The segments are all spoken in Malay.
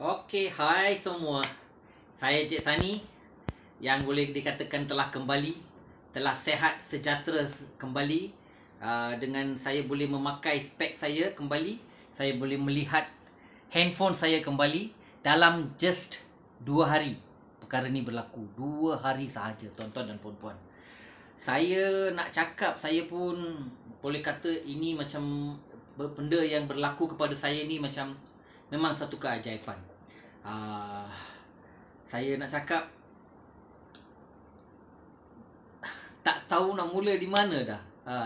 Okey, hai semua. Saya Cik Sani yang boleh dikatakan telah kembali, telah sehat sejahtera kembali. Dengan saya boleh memakai spek saya kembali, saya boleh melihat handphone saya kembali dalam just 2 hari. Perkara ni berlaku 2 hari sahaja, tuan-tuan dan puan-puan. Saya nak cakap, saya pun boleh kata ini macam benda yang berlaku kepada saya ni macam memang satu keajaiban. uh, Saya nak cakap tak tahu nak mula di mana dah.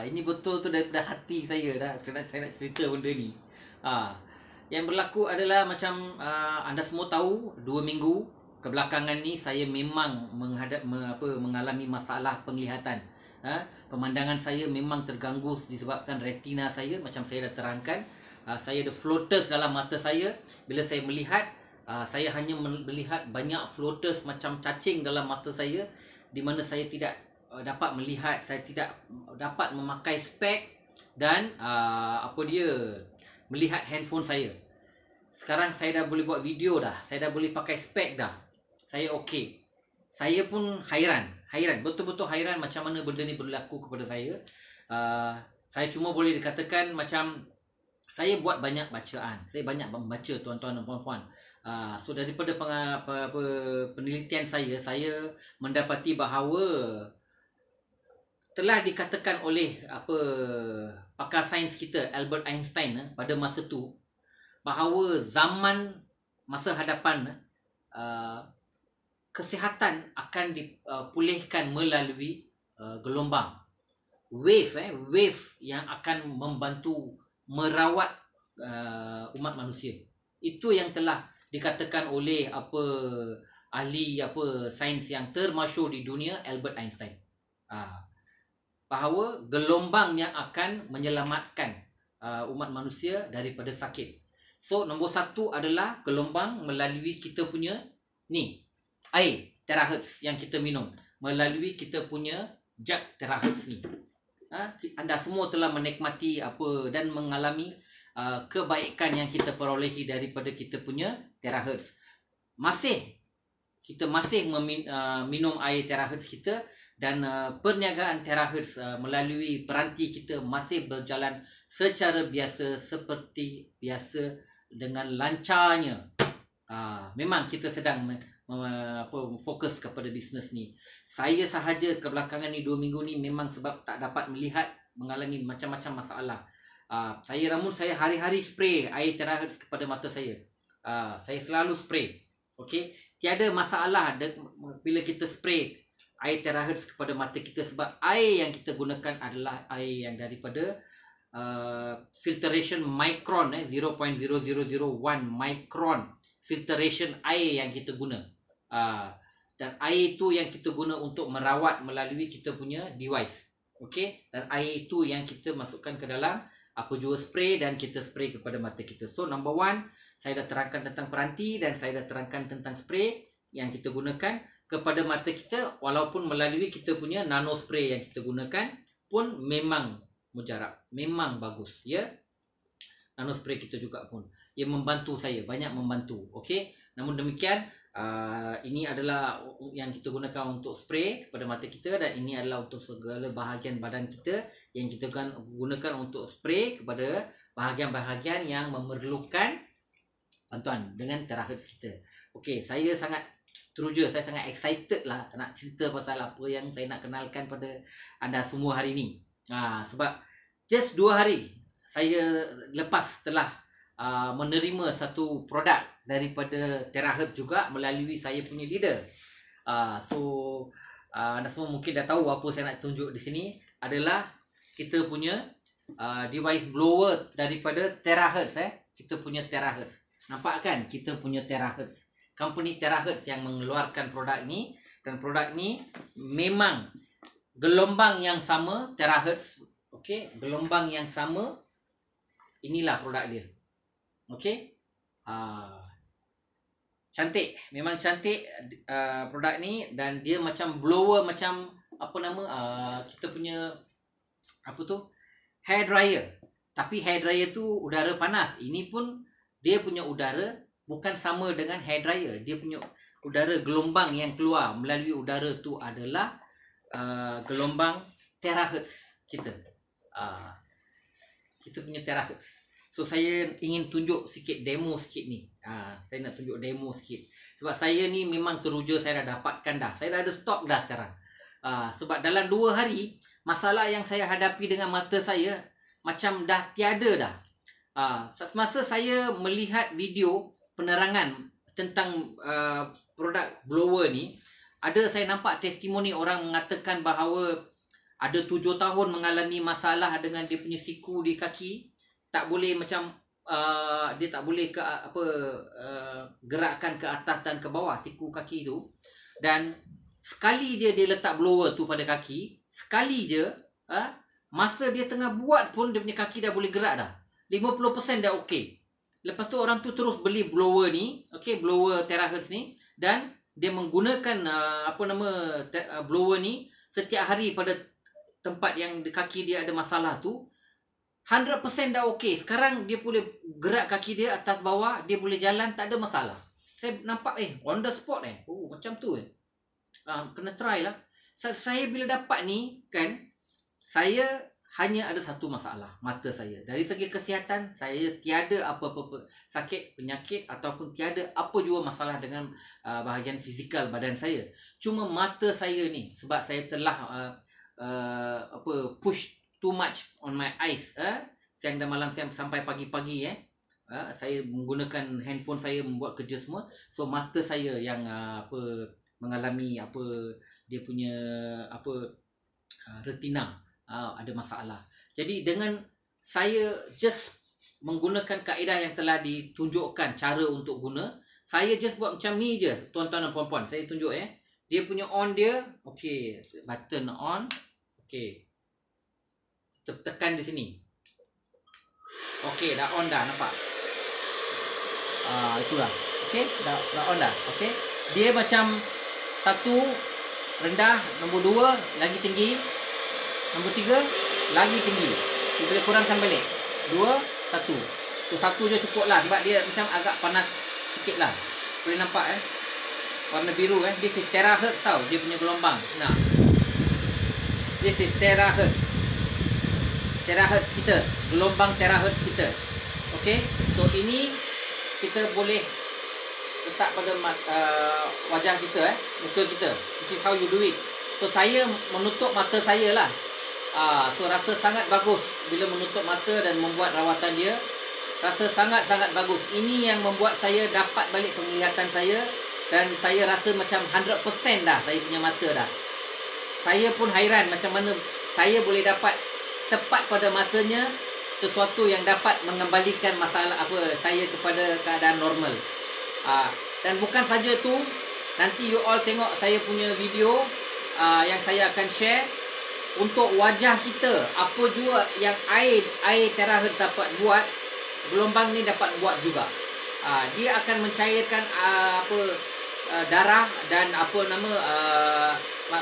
Ini betul tu daripada hati saya dah. Saya nak cerita benda ni. Yang berlaku adalah macam anda semua tahu 2 minggu kebelakangan ni saya memang mengalami masalah penglihatan. Pemandangan saya memang terganggu disebabkan retina saya, macam saya dah terangkan. Saya ada floaters dalam mata saya. Bila saya melihat, saya hanya melihat banyak floaters macam cacing dalam mata saya, di mana saya tidak dapat melihat, saya tidak dapat memakai spek dan melihat handphone saya. Sekarang saya dah boleh buat video dah, saya dah boleh pakai spek dah. Saya okey. Saya pun hairan, betul-betul hairan macam mana benda ni berlaku kepada saya. Saya cuma boleh dikatakan macam saya buat banyak bacaan. Saya banyak membaca, tuan-tuan dan puan-puan. So daripada penelitian saya mendapati bahawa telah dikatakan oleh pakar sains kita Albert Einstein pada masa tu bahawa masa hadapan kesihatan akan dipulihkan melalui gelombang wave yang akan membantu merawat umat manusia. Itu yang telah dikatakan oleh ahli sains yang termasyhur di dunia, Albert Einstein. Bahawa gelombang yang akan menyelamatkan umat manusia daripada sakit. So nombor 1 adalah gelombang melalui kita punya air terahertz yang kita minum, melalui kita punya jug terahertz ni. Anda semua telah menikmati dan mengalami kebaikan yang kita perolehi daripada kita punya terahertz. Kita masih minum air terahertz kita, dan perniagaan terahertz melalui peranti kita masih berjalan secara biasa, seperti biasa, dengan lancarnya. Memang kita sedang fokus kepada bisnes ni. Saya sahaja kebelakangan ni 2 minggu ni memang sebab tak dapat melihat, mengalami macam-macam masalah. Saya hari-hari spray air terahertz kepada mata saya. Saya selalu spray. Okey, tiada masalah bila kita spray air terahertz kepada mata kita, sebab air yang kita gunakan adalah air yang daripada filtration micron, 0.0001 micron filtration air yang kita guna. Dan air itu yang kita guna untuk merawat melalui kita punya device. Okey, dan air itu yang kita masukkan ke dalam jua spray dan kita spray kepada mata kita. So number 1, saya dah terangkan tentang peranti dan saya dah terangkan tentang spray yang kita gunakan kepada mata kita, walaupun melalui kita punya nano spray yang kita gunakan pun memang mujarab, memang bagus ya. Nano spray kita juga pun ia membantu saya, banyak membantu. Okey, namun demikian ini adalah yang kita gunakan untuk spray kepada mata kita, dan ini adalah untuk segala bahagian badan kita yang kita gunakan untuk spray kepada bahagian-bahagian yang memerlukan bantuan dengan terahertz kita. Okey, saya sangat teruja, saya sangat excited lah nak cerita pasal apa yang saya nak kenalkan pada anda semua hari ni. Sebab just 2 hari saya lepas telah menerima satu produk daripada terahertz juga melalui saya punya leader. Anda semua mungkin dah tahu apa saya nak tunjuk di sini adalah kita punya device blower daripada terahertz. Kita punya terahertz. Nampak kan kita punya terahertz. Company Terahertz yang mengeluarkan produk ni, dan produk ni memang gelombang yang sama terahertz. Okey, gelombang yang sama. Inilah produk dia. Okey. Cantik, memang cantik produk ni, dan dia macam blower, macam kita punya hair dryer. Tapi hair dryer tu udara panas. Ini pun dia punya udara bukan sama dengan hair dryer. Dia punya udara, gelombang yang keluar melalui udara tu adalah gelombang terahertz kita. Kita punya terahertz. So saya ingin tunjuk sikit demo sikit ni. Saya nak tunjuk demo sikit. Sebab saya ni memang teruja, saya dah dapatkan dah. Saya dah ada stok dah sekarang. Sebab dalam 2 hari masalah yang saya hadapi dengan mata saya macam dah tiada dah. Semasa saya melihat video penerangan tentang produk blower ni, ada saya nampak testimoni orang mengatakan bahawa ada 7 tahun mengalami masalah dengan dia punya siku di kaki, tak boleh macam dia tak boleh gerakkan ke atas dan ke bawah siku kaki tu. Dan sekali je dia letak blower tu pada kaki, sekali je masa dia tengah buat pun dia punya kaki dah boleh gerak dah. 50% dah okey. Lepas tu orang tu terus beli blower ni, okey, blower terahertz ni, dan dia menggunakan blower ni setiap hari pada tempat yang di kaki dia ada masalah tu. 100% dah okey. Sekarang dia boleh gerak kaki dia atas bawah, dia boleh jalan, tak ada masalah. Saya nampak on the spot macam tu kena try lah. Saya bila dapat ni kan, saya hanya ada satu masalah, mata saya. Dari segi kesihatan, saya tiada apa-apa sakit, penyakit ataupun tiada apa jua masalah dengan bahagian fizikal badan saya. Cuma mata saya ni, sebab saya telah push too much on my eyes. Siang dan malam sampai pagi-pagi saya menggunakan handphone saya membuat kerja semua. So mata saya yang mengalami dia punya retina ada masalah. Jadi dengan saya just menggunakan kaedah yang telah ditunjukkan cara untuk guna, saya just buat macam ni je, tuan-tuan dan puan-puan. Saya tunjuk dia punya on dia, okey, button on, okey. Tekan di sini. Okey, dah on dah, nampak? Itulah. Okey, dah on dah. Okey. Dia macam satu rendah, nombor 2 lagi tinggi, nombor 3 lagi tinggi. Dia boleh kurangkan balik. 2, 1. So 1 je cukup lah, sebab dia macam agak panas sikit lah. Boleh nampak warna biru This is terahertz tau, dia punya gelombang. Nah, this is terahertz. Terahertz kita, gelombang terahertz kita. Okey, so ini kita boleh letak pada wajah kita, muka kita. This is how you do it. So saya menutup mata saya lah. So rasa sangat bagus bila menutup mata dan membuat rawatan dia. Rasa sangat-sangat bagus. Ini yang membuat saya dapat balik penglihatan saya, dan saya rasa macam 100% dah saya punya mata dah. Saya pun hairan macam mana saya boleh dapat tepat pada masanya sesuatu yang dapat mengembalikan masalah saya kepada keadaan normal. Dan bukan saja tu, nanti you all tengok saya punya video yang saya akan share untuk wajah kita. Apa jua yang air terahertz dapat buat, gelombang ni dapat buat juga. Dia akan mencairkan darah dan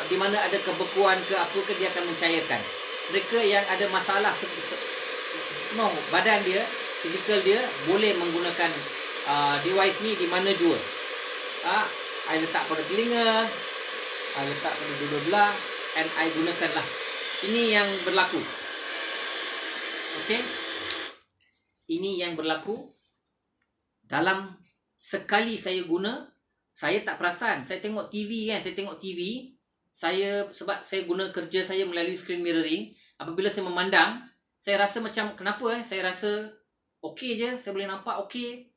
di mana ada kebekuan ke apa ke, dia akan mencairkan. Mereka yang ada masalah badan dia, fizikal dia, boleh menggunakan device ni di mana jua. I letak pada telinga, I letak pada dua belah, and I gunakanlah. Ini yang berlaku. Okey, ini yang berlaku dalam sekali saya guna. Saya tak perasan. Saya tengok TV kan, sebab saya guna kerja saya melalui screen mirroring. Apabila saya memandang, saya rasa macam kenapa saya rasa okey je, saya boleh nampak okey.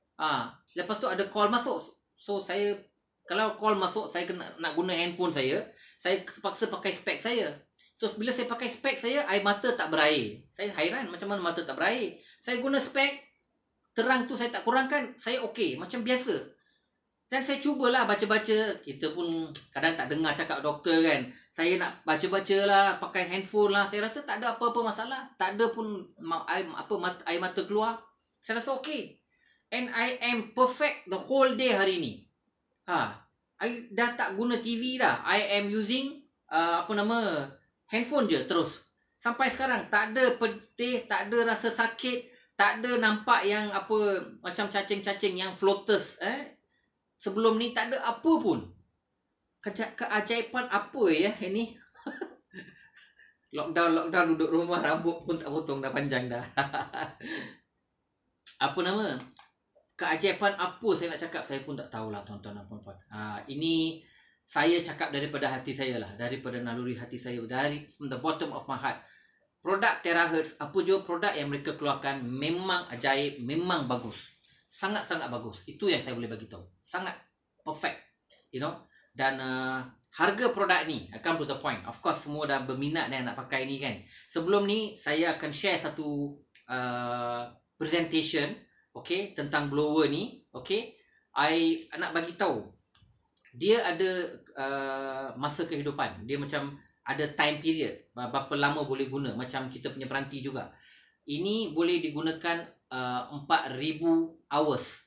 Lepas tu ada call masuk. So saya, kalau call masuk, saya nak guna handphone saya terpaksa pakai spek saya. So bila saya pakai spek saya, air mata tak berair. Saya hairan macam mana mata tak berair. Saya guna spek, terang tu saya tak kurangkan, saya okey macam biasa. Dan saya cubalah baca-baca. Kita pun kadang tak dengar cakap doktor kan. Saya nak baca-baca lah, pakai handphone lah. Saya rasa tak ada apa-apa masalah. Tak ada pun air mata keluar. Saya rasa okey. And I am perfect the whole day hari ni. I dah tak guna TV dah. I am using handphone je terus. Sampai sekarang tak ada pedih, tak ada rasa sakit, Tak ada nampak yang apa macam cacing-cacing yang floaters. Sebelum ni tak ada apa pun. Keajaiban apa ya ini? Lockdown duduk rumah, rambut pun tak potong, dah panjang dah. Apa nama? Keajaiban apa saya nak cakap, saya pun tak tahulah tuan-tuan dan puan-puan. Ini saya cakap daripada hati saya lah, daripada naluri hati saya, dari from the bottom of my heart. Produk Terahertz, apa juga produk yang mereka keluarkan memang ajaib, memang bagus. Sangat-sangat bagus. Itu yang saya boleh bagi tahu. Sangat perfect. You know. Dan harga produk ni, I come to the point. Of course semua dah berminat dan nak pakai ni kan. Sebelum ni saya akan share satu presentation, okay, tentang blower ni. Okay, I nak bagi tahu dia ada masa kehidupan. Dia macam ada time period, berapa lama boleh guna. Macam kita punya peranti juga. Ini boleh digunakan 4,000 hours.